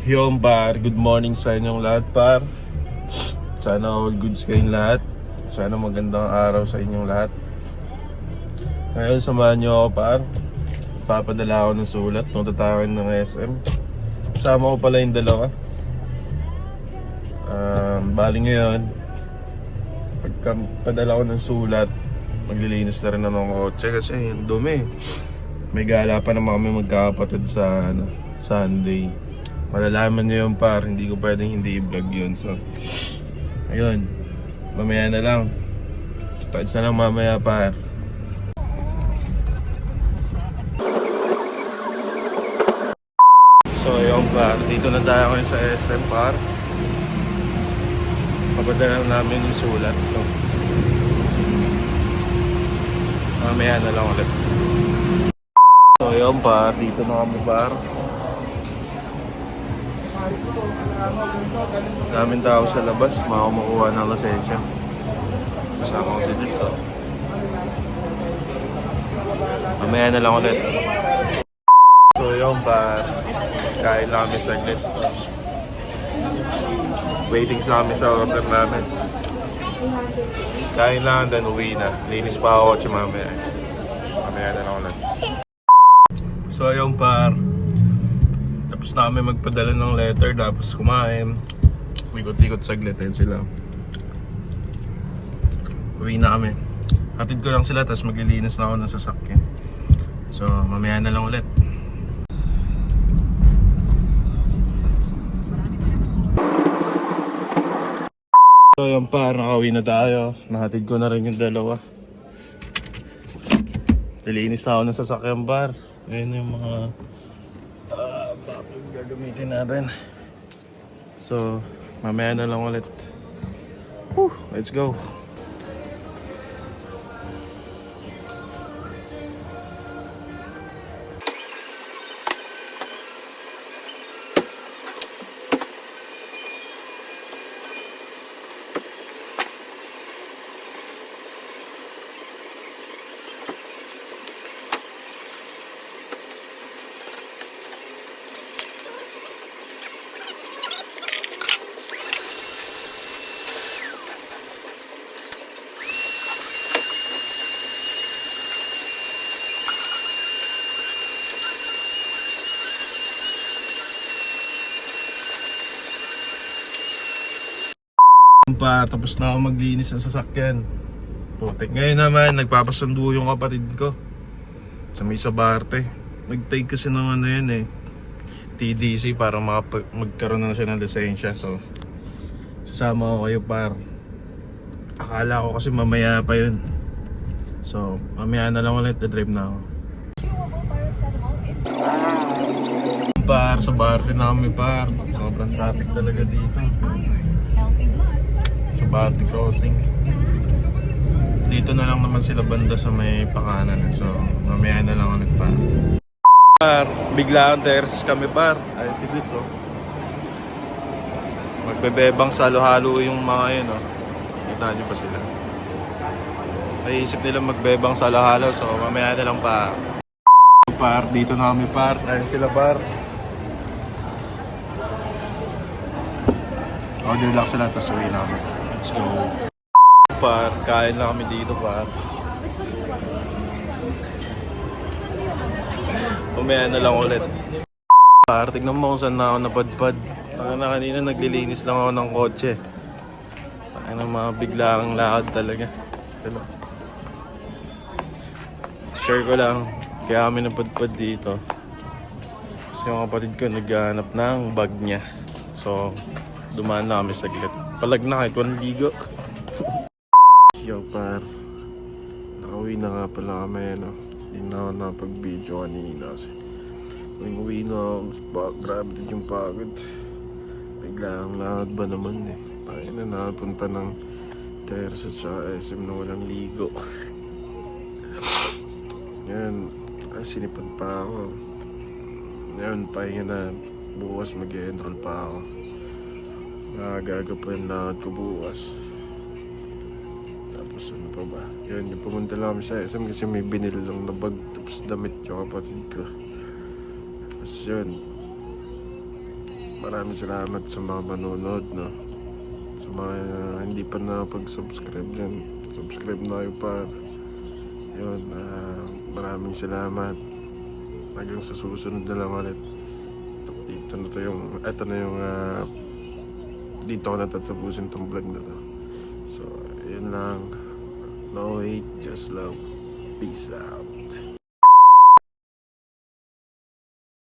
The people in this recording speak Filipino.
Yung par, good morning sa inyong lahat par. Sana all goods kayong lahat. Sana magandang araw sa inyong lahat. Ngayon samahan nyo ako par. Papadala ako ng sulat nung tatawin ng SM. Kasama ko pala yung dalawa. Bali ngayon, pagka padala ko ng sulat, maglilinis na rin ako ng kotse kasi yung dumi. May gala pa naman kami magkakapatid sa Sunday. Malalaman nyo yun par, hindi ko pwedeng hindi i-vlog yun. So, ayun, mamaya na lang. Touch na lang mamaya par. So ayun par, dito na tayo ngayon sa SM par. Papadala namin yung sulat. So, mamaya na lang ulit. So ayun par, dito na kami par. Daming tao sa labas, makakumukuha ng lisensya. Kasama ko si Diyos. Mamaya na lang ulit. So yun pa, kain lang kami saglit. Waiting sa kami sa order namin. Kain lang, then uwi na. Linis pa ako at mamaya. Mamaya na lang ulit. So yun par, tapos na kami magpadala ng letter, tapos kumain. Ikot-ikot saglit, ayun sila. Uwi na kami. Hatid ko lang sila, tapos maglilinis na ako ng sasakyan. So, mamaya na lang ulit. So, yun par, nakauwi na tayo. Nahatid ko na rin yung dalawa. Nilinis na ako ng sasakyan par. Ayun yung mga bakit gagamitin natin. So, mamaya na lang ulit. Whew, let's go. Tapos na ako maglinis ng sasakyan. Putik. Ngayon naman, nagpapasundo yung kapatid ko sa may Sabarte. Nag-take kasi ng ano yun TDC para magkaroon na siya ng lisensya. So, sasama ko kayo par. Akala ko kasi mamaya pa yun. So, mamaya na lang ulit, drive na ako. Par, sa Sabarte na kami par. Sobrang traffic talaga dito. Sabarte Crossing. Dito na lang naman sila banda sa may pakanan. So, mamaya na lang ulit par. Biglaan terrace kami par. Ay si Dis magbebebang sa halo-halo yung mga yun Kita nyo pa sila. Naisip nila magbebang sa halo-halo. So, mamaya na lang pa. Par, dito na kami par. Ayun sila par. Order lang sila, tapos uwi na kami. Let's go. Par, kain lang kami dito par. Mamaya na lang ulit. Par, tignan mo kung saan na ako napadpad. Kanina naglilinis lang ako ng kotse. Ang mga biglaang lakad talaga. Share ko lang, kaya kami napadpad dito. Kasi yung kapatid ko naghahanap ng bag niya. So, dumaan na kami saglit. Palag na kahit 1 ligo. Yo par, nakauwi na nga pala kami Hindi na ako napag-video kanina kasi uwi na ako, grabe din yung pagod. Biglang lakad ba naman tayo na napunta ng Terrace at SM na walang ligo. Yan, sinipad pa ako. Yan, pahinga na. Bukas mag-e-enroll pa ako. Nakagaga pa yung lakad ko bukas. Tapos ano pa ba? Yun, yung pumunta lang kami sa SM kasi may binili lang na bag. Tapos damit yung kapatid ko. Tapos yun, maraming salamat sa mga manonood, no? Sa mga hindi pa nakapag-subscribe dyan, subscribe na kayo pa. Yun, maraming salamat. Hanggang sa susunod na lang ulit. Ito na yung dito ko natatapusin tong vlog na to. So, yun lang. No hate, just love. Peace out.